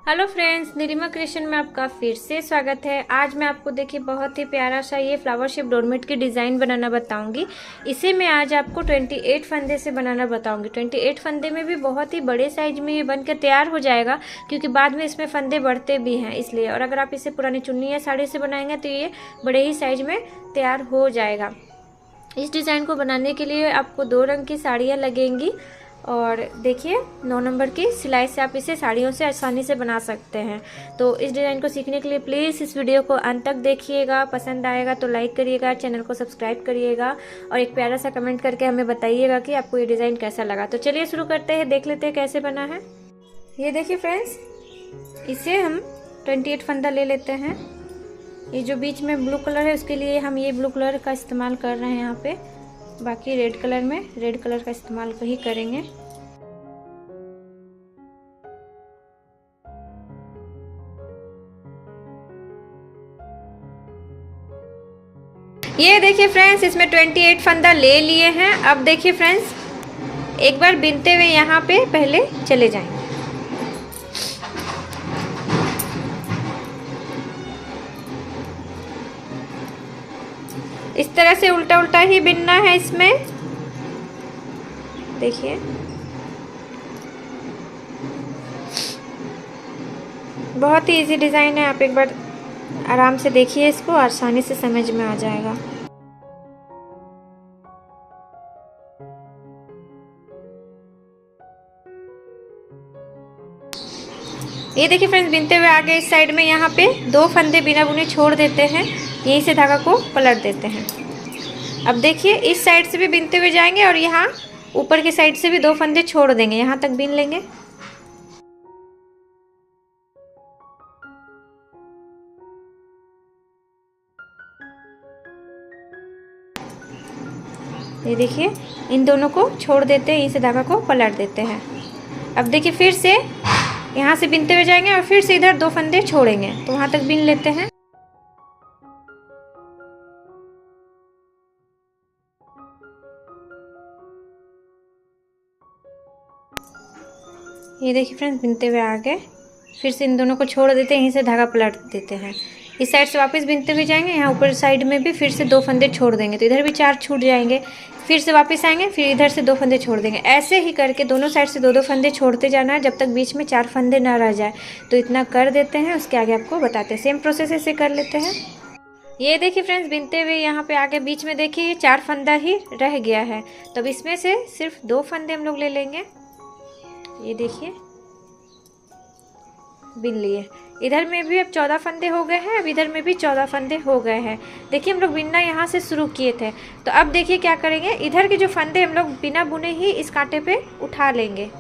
Hello friends, Nilima creation में आपका फिर से स्वागत है। आज मैं आपको देखिए बहुत ही प्यारा सा ये फ्लावर शेप डोरमेट की डिज़ाइन बनाना बताऊंगी। इसे मैं आज आपको 28 फंदे से बनाना बताऊंगी। 28 फंदे में भी बहुत ही बड़े साइज में ये बनकर तैयार हो जाएगा, क्योंकि बाद में इसमें फंदे बढ़ते भी हैं इसलिए। और अगर आप इसे पुरानी चुन्नी या साड़ी से बनाएंगे तो ये बड़े ही साइज में तैयार हो जाएगा। इस डिज़ाइन को बनाने के लिए आपको 2 रंग की साड़ियाँ लगेंगी और देखिए 9 नंबर की सिलाई से आप इसे साड़ियों से आसानी से बना सकते हैं। तो इस डिज़ाइन को सीखने के लिए प्लीज़ इस वीडियो को अंत तक देखिएगा। पसंद आएगा तो लाइक करिएगा, चैनल को सब्सक्राइब करिएगा और एक प्यारा सा कमेंट करके हमें बताइएगा कि आपको ये डिज़ाइन कैसा लगा। तो चलिए शुरू करते हैं, देख लेते हैं कैसे बना है। ये देखिए फ्रेंड्स, इसे हम 28 फंदा ले लेते हैं। ये जो बीच में ब्लू कलर है उसके लिए हम ये ब्लू कलर का इस्तेमाल कर रहे हैं यहाँ पे, बाकी रेड कलर में रेड कलर का इस्तेमाल ही करेंगे। ये देखिए फ्रेंड्स, इसमें 28 फंदा ले लिए हैं। अब देखिए फ्रेंड्स, एक बार बिनते हुए यहाँ पे पहले चले जाएंगे। इस तरह से उल्टा उल्टा ही बिनना है इसमें। देखिए बहुत ही इजी डिज़ाइन है, आप एक बार आराम से देखिए, इसको आसानी से समझ में आ जाएगा। ये देखिए फ्रेंड्स, बिनते हुए आगे इस साइड में यहाँ पे 2 फंदे बिना बुने छोड़ देते हैं, यहीं से धागा को पलट देते हैं। अब देखिए इस साइड से भी बिनते हुए जाएंगे और यहाँ ऊपर की साइड से भी 2 फंदे छोड़ देंगे, यहाँ तक बिन लेंगे। ये देखिए इन दोनों को छोड़ देते हैं, यहीं से धागा को पलट देते हैं। अब देखिए फिर से यहाँ से बिनते हुए जाएंगे और फिर से इधर 2 फंदे छोड़ेंगे, तो वहाँ तक बिन लेते हैं। ये देखिए फ्रेंड्स, बिनते हुए आ गए, फिर से इन दोनों को छोड़ देते हैं, यहीं से धागा पलट देते हैं। इस साइड से वापस बिनते हुए जाएंगे, यहाँ ऊपर साइड में भी फिर से 2 फंदे छोड़ देंगे, तो इधर भी 4 छूट जाएंगे। फिर से वापस आएंगे, फिर इधर से 2 फंदे छोड़ देंगे। ऐसे ही करके दोनों साइड से 2-2 फंदे छोड़ते जाना है जब तक बीच में 4 फंदे ना रह जाए। तो इतना कर देते हैं, उसके आगे आपको बताते हैं। सेम प्रोसेस ऐसे कर लेते हैं। ये देखिए फ्रेंड्स, बिनते हुए यहाँ पे आगे बीच में देखिए ये 4 फंदा ही रह गया है, तब इसमें से सिर्फ 2 फंदे हम लोग ले लेंगे। ये देखिए बिन लिए। इधर में भी अब 14 फंदे हो गए हैं, अब इधर में भी 14 फंदे हो गए हैं। देखिए हम लोग बिनना यहाँ से शुरू किए थे, तो अब देखिए क्या करेंगे, इधर के जो फंदे हम लोग बिना बुने ही इस कांटे पे उठा लेंगे।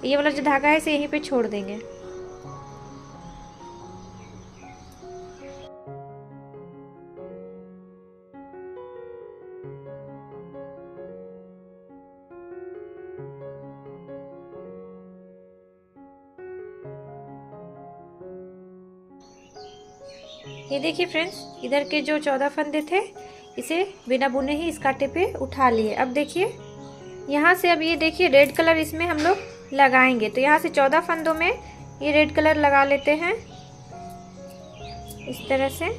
ये वाला जो धागा है इसे यहीं पे छोड़ देंगे। ये देखिए फ्रेंड्स, इधर के जो 14 फंदे थे इसे बिना बुने ही इस कांटे पे उठा लिए। अब देखिए यहाँ से, अब ये देखिए रेड कलर इसमें हम लोग लगाएंगे, तो यहाँ से 14 फंदों में ये रेड कलर लगा लेते हैं इस तरह से।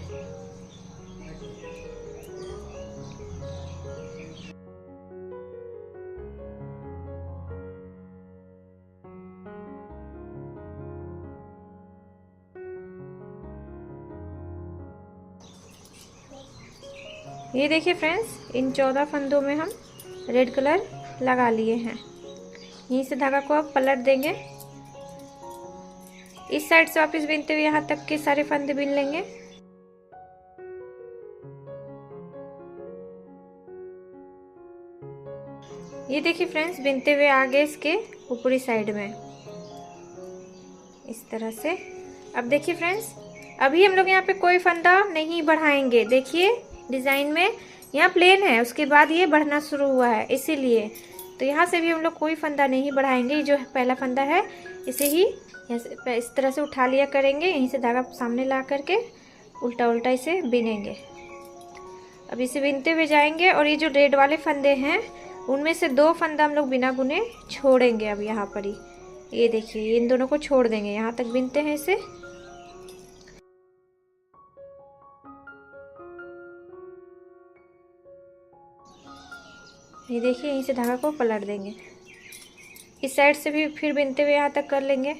ये देखिए फ्रेंड्स, इन 14 फंदों में हम रेड कलर लगा लिए हैं। यहीं से धागा को अब पलट देंगे, इस साइड से वापस बिनते हुए यहाँ तक के सारे फंदे बिन लेंगे। ये देखिए फ्रेंड्स, बिनते हुए आगे इसके ऊपरी साइड में इस तरह से। अब देखिए फ्रेंड्स, अभी हम लोग यहाँ पे कोई फंदा नहीं बढ़ाएंगे। देखिए डिज़ाइन में यहाँ प्लेन है, उसके बाद ये बढ़ना शुरू हुआ है, इसीलिए तो यहाँ से भी हम लोग कोई फंदा नहीं बढ़ाएंगे। जो पहला फंदा है इसे ही इस तरह से उठा लिया करेंगे, यहीं से धागा सामने ला करके उल्टा उल्टा इसे बिनेंगे। अब इसे बिनते हुए जाएंगे और ये जो रेड वाले फंदे हैं उनमें से 2 फंदा हम लोग बिना बुने छोड़ेंगे। अब यहाँ पर ही ये देखिए इन दोनों को छोड़ देंगे, यहाँ तक बिनते हैं इसे। ये देखिए यहीं से धागा को पलट देंगे। इस साइड से भी फिर बिनते हुए यहाँ तक कर लेंगे।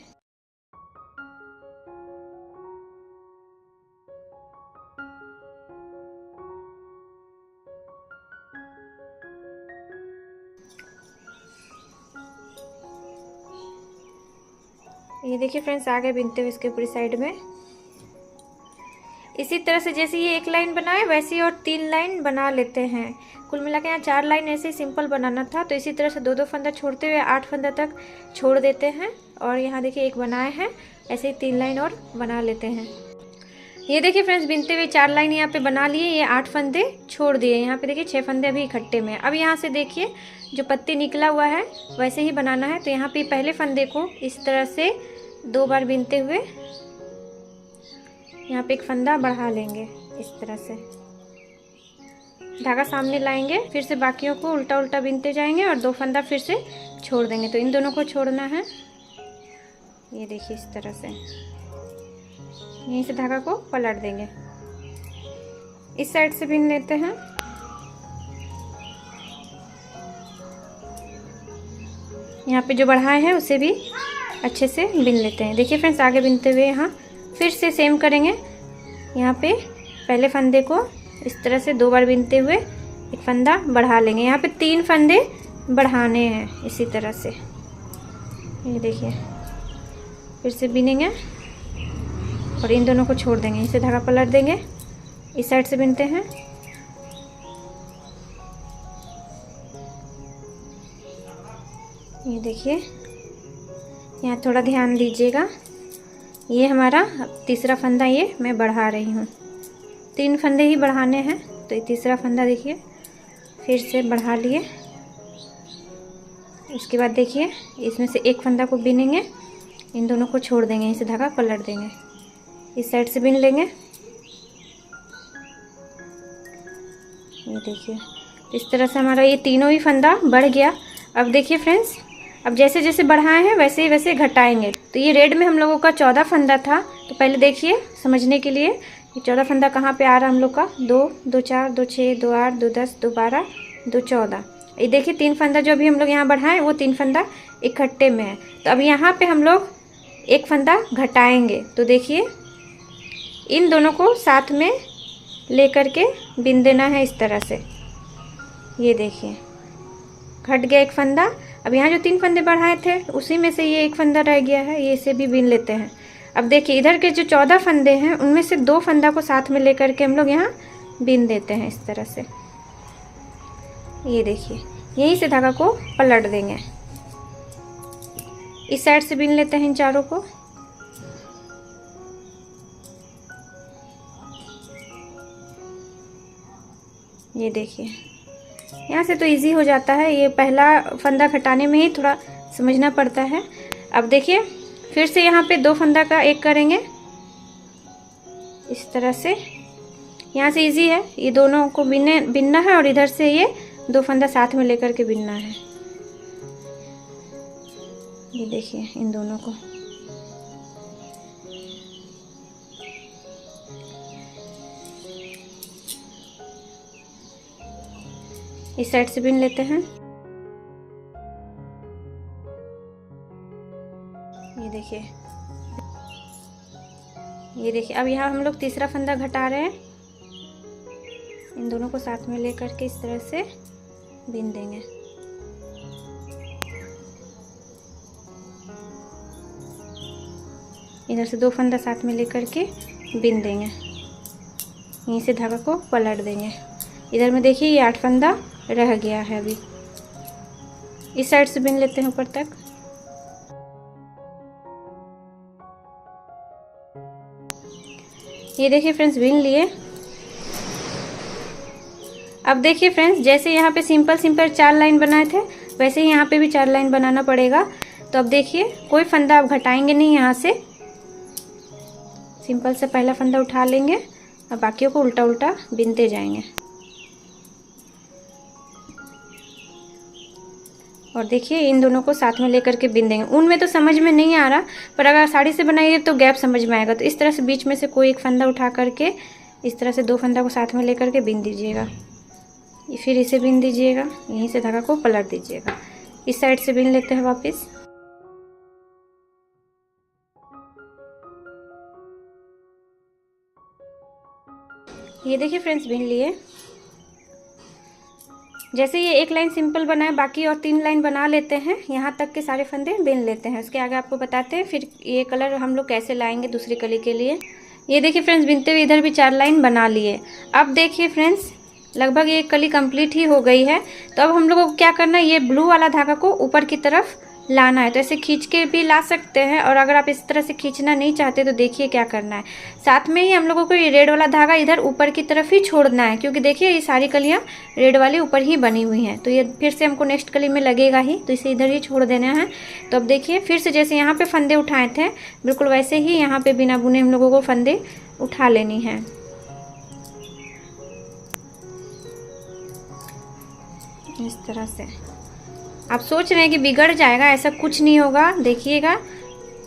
ये देखिए फ्रेंड्स आगे बिनते हुए इसके ऊपरी साइड में। इसी तरह से जैसे ये एक लाइन बनाए वैसे ही और 3 लाइन बना लेते हैं। कुल मिला के यहाँ 4 लाइन ऐसे ही सिंपल बनाना था, तो इसी तरह से 2-2 फंदा छोड़ते हुए 8 फंदा तक छोड़ देते हैं। और यहाँ देखिए एक बनाए हैं, ऐसे ही 3 लाइन और बना लेते हैं। ये देखिए फ्रेंड्स बिनते हुए 4 लाइन यहाँ पे बना लिए, ये 8 फंदे छोड़ दिए। यहाँ पे देखिए 6 फंदे अभी इकट्ठे में। अब यहाँ से देखिए जो पत्ती निकला हुआ है वैसे ही बनाना है। तो यहाँ पे पहले फंदे को इस तरह से 2 बार बिनते हुए यहाँ पे एक फंदा बढ़ा लेंगे इस तरह से, धागा सामने लाएंगे, फिर से बाकियों को उल्टा उल्टा बिनते जाएंगे और 2 फंदा फिर से छोड़ देंगे। तो इन दोनों को छोड़ना है। ये देखिए इस तरह से यहीं से धागा को पलट देंगे। इस साइड से बिन लेते हैं। यहाँ पे जो बढ़ाए हैं उसे भी अच्छे से बिन लेते हैं। देखिए फ्रेंड्स आगे बिनते हुए यहाँ फिर से सेम करेंगे। यहाँ पे पहले फंदे को इस तरह से 2 बार बिनते हुए एक फंदा बढ़ा लेंगे। यहाँ पे 3 फंदे बढ़ाने हैं इसी तरह से। ये देखिए फिर से बिनेंगे और इन दोनों को छोड़ देंगे, इसे धागा पलट देंगे। इस साइड से बिनते हैं। ये देखिए यहाँ थोड़ा ध्यान दीजिएगा, ये हमारा तीसरा फंदा ये मैं बढ़ा रही हूँ। 3 फंदे ही बढ़ाने हैं, तो ये तीसरा फंदा देखिए फिर से बढ़ा लिए। उसके बाद देखिए इसमें से एक फंदा को बिनेंगे, इन दोनों को छोड़ देंगे, इसे धागा पलट देंगे। इस साइड से बिन लेंगे। ये देखिए इस तरह से हमारा ये तीनों ही फंदा बढ़ गया। अब देखिए फ्रेंड्स, अब जैसे जैसे बढ़ाए हैं वैसे ही वैसे घटाएंगे। तो ये रेड में हम लोगों का 14 फंदा था, तो पहले देखिए समझने के लिए ये 14 फंदा कहाँ पे आ रहा है हम लोग का। 2, 2, 4, 2, 6, 2, 8, 2, 10, 2, 12, 2, 14। ये देखिए 3 फंदा जो अभी हम लोग यहाँ बढ़ाएं वो 3 फंदा इकट्ठे में है। तो अब यहाँ पे हम लोग एक फंदा घटाएंगे। तो देखिए इन दोनों को साथ में लेकर के बिन देना है इस तरह से। ये देखिए घट गया एक फंदा। अब यहाँ जो 3 फंदे बढ़ाए थे उसी में से ये एक फंदा रह गया है, ये इसे भी बिन लेते हैं। अब देखिए इधर के जो 14 फंदे हैं उनमें से 2 फंदा को साथ में लेकर के हम लोग यहाँ बिन देते हैं इस तरह से। ये देखिए यहीं से धागा को पलट देंगे। इस साइड से बिन लेते हैं इन चारों को। ये देखिए यहाँ से तो इजी हो जाता है, ये पहला फंदा घटाने में ही थोड़ा समझना पड़ता है। अब देखिए फिर से यहाँ पे 2 फंदा का एक करेंगे इस तरह से। यहाँ से इजी है, ये दोनों को बिनना है और इधर से ये 2 फंदा साथ में लेकर के बिनना है। ये देखिए इन दोनों को। इस साइड से बिन लेते हैं। ये देखिए अब यहाँ हम लोग तीसरा फंदा घटा रहे हैं। इन दोनों को साथ में लेकर के इस तरह से बिन देंगे। इधर से 2 फंदा साथ में लेकर के बिन देंगे, यहीं से धागा को पलट देंगे। इधर में देखिए ये 8 फंदा रह गया है अभी। इस साइड से बिन लेते हैं ऊपर तक। ये देखिए फ्रेंड्स बिन लिए। अब देखिए फ्रेंड्स जैसे यहाँ पे सिंपल 4 लाइन बनाए थे वैसे ही यहाँ पे भी 4 लाइन बनाना पड़ेगा। तो अब देखिए कोई फंदा आप घटाएंगे नहीं, यहाँ से सिंपल से पहला फंदा उठा लेंगे और बाकियों को उल्टा उल्टा बिनते जाएंगे। और देखिए इन दोनों को साथ में लेकर के बिन देंगे। ऊन में तो समझ में नहीं आ रहा, पर अगर साड़ी से बनाइए तो गैप समझ में आएगा। तो इस तरह से बीच में से कोई एक फंदा उठा करके इस तरह से 2 फंदा को साथ में लेकर के बिन दीजिएगा। फिर इसे बिन दीजिएगा, यहीं से धागा को पलट दीजिएगा। इस साइड से बिन लेते हैं वापस। ये देखिए फ्रेंड्स बिन लिए। जैसे ये एक लाइन सिंपल बना है, बाकी और 3 लाइन बना लेते हैं। यहाँ तक के सारे फंदे बिन लेते हैं। उसके आगे आपको बताते हैं फिर ये कलर हम लोग कैसे लाएंगे दूसरी कली के लिए। ये देखिए फ्रेंड्स बिनते हुए इधर भी 4 लाइन बना लिए। अब देखिए फ्रेंड्स लगभग ये कली कंप्लीट ही हो गई है। तो अब हम लोगों को क्या करना है, ये ब्लू वाला धागा को ऊपर की तरफ लाना है। तो ऐसे खींच के भी ला सकते हैं, और अगर आप इस तरह से खींचना नहीं चाहते तो देखिए क्या करना है, साथ में ही हम लोगों को ये रेड वाला धागा इधर ऊपर की तरफ ही छोड़ना है, क्योंकि देखिए ये सारी कलियां रेड वाली ऊपर ही बनी हुई हैं। तो ये फिर से हमको नेक्स्ट कली में लगेगा ही, तो इसे इधर ही छोड़ देना है। तो अब देखिए फिर से जैसे यहाँ पे फंदे उठाए थे बिल्कुल वैसे ही यहाँ पे बिना बुने हम लोगों को फंदे उठा लेनी है। इस तरह से आप सोच रहे हैं कि बिगड़ जाएगा, ऐसा कुछ नहीं होगा। देखिएगा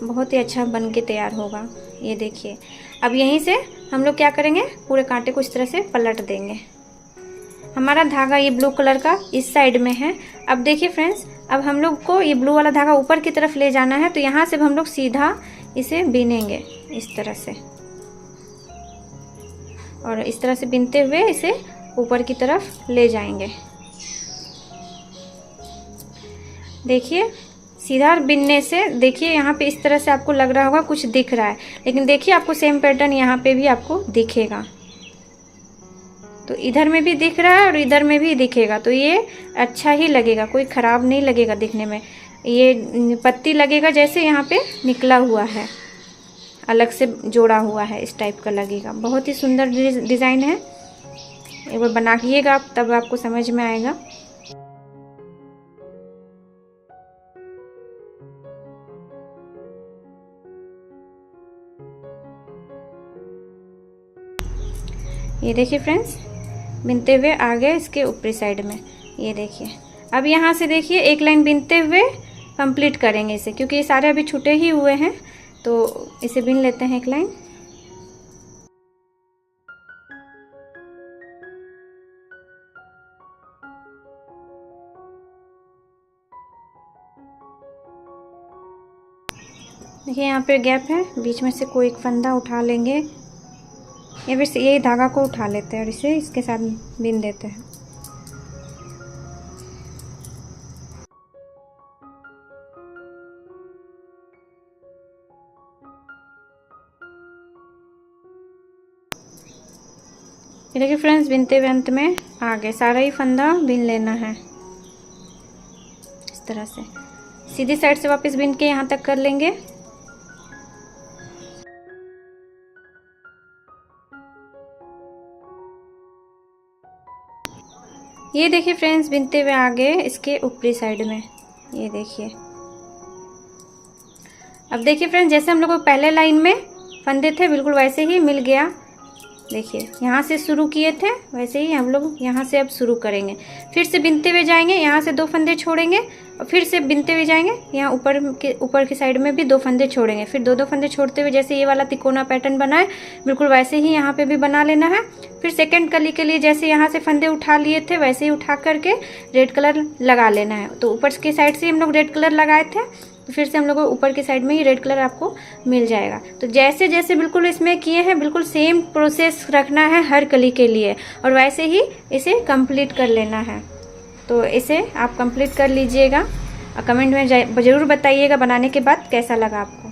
बहुत ही अच्छा बन के तैयार होगा। ये देखिए अब यहीं से हम लोग क्या करेंगे, पूरे कांटे को इस तरह से पलट देंगे। हमारा धागा ये ब्लू कलर का इस साइड में है। अब देखिए फ्रेंड्स अब हम लोग को ये ब्लू वाला धागा ऊपर की तरफ ले जाना है। तो यहाँ से हम लोग सीधा इसे बिनेंगे इस तरह से, और इस तरह से बिनते हुए इसे ऊपर की तरफ ले जाएंगे। देखिए सीधा बिनने से देखिए यहाँ पे इस तरह से आपको लग रहा होगा कुछ दिख रहा है, लेकिन देखिए आपको सेम पैटर्न यहाँ पे भी आपको दिखेगा। तो इधर में भी दिख रहा है और इधर में भी दिखेगा, तो ये अच्छा ही लगेगा, कोई ख़राब नहीं लगेगा दिखने में। ये पत्ती लगेगा जैसे यहाँ पे निकला हुआ है, अलग से जोड़ा हुआ है, इस टाइप का लगेगा। बहुत ही सुंदर डिज़ाइन है। एक बार बनाइएगा आप, तब आपको समझ में आएगा। ये देखिए फ्रेंड्स बिनते हुए आगे इसके ऊपरी साइड में, ये देखिए। अब यहाँ से देखिए एक लाइन बिनते हुए कंप्लीट करेंगे इसे, क्योंकि ये सारे अभी छूटे ही हुए हैं। तो इसे बिन लेते हैं एक लाइन। देखिए यहाँ पे गैप है, बीच में से कोई एक फंदा उठा लेंगे, या फिर यही धागा को उठा लेते हैं और इसे इसके साथ बिन देते हैं। ये देखिए फ्रेंड्स बिनते हुए अंत में आगे सारा ही फंदा बिन लेना है इस तरह से। सीधी साइड से वापस बिन के यहाँ तक कर लेंगे। ये देखिए फ्रेंड्स बिनते हुए आगे इसके ऊपरी साइड में, ये देखिए। अब देखिए फ्रेंड्स जैसे हम लोग को पहले लाइन में फंदे थे बिल्कुल वैसे ही मिल गया। देखिए यहाँ से शुरू किए थे वैसे ही हम लोग यहाँ से अब शुरू करेंगे। फिर से बिनते हुए जाएंगे, यहाँ से 2 फंदे छोड़ेंगे और फिर से बिनते हुए जाएंगे, यहाँ ऊपर की साइड में भी 2 फंदे छोड़ेंगे। फिर 2-2 फंदे छोड़ते हुए जैसे ये वाला तिकोना पैटर्न बना है बिल्कुल वैसे ही यहाँ पे भी बना लेना है। फिर सेकंड कली के लिए जैसे यहाँ से फंदे उठा लिए थे वैसे ही उठा करके रेड कलर लगा लेना है। तो ऊपर की साइड से हम लोग रेड कलर लगाए थे, तो फिर से हम लोग को ऊपर की साइड में ही रेड कलर आपको मिल जाएगा। तो जैसे जैसे बिल्कुल इसमें किए हैं बिल्कुल सेम प्रोसेस रखना है हर कली के लिए, और वैसे ही इसे कंप्लीट कर लेना है। तो इसे आप कंप्लीट कर लीजिएगा और कमेंट में ज़रूर बताइएगा बनाने के बाद कैसा लगा आपको।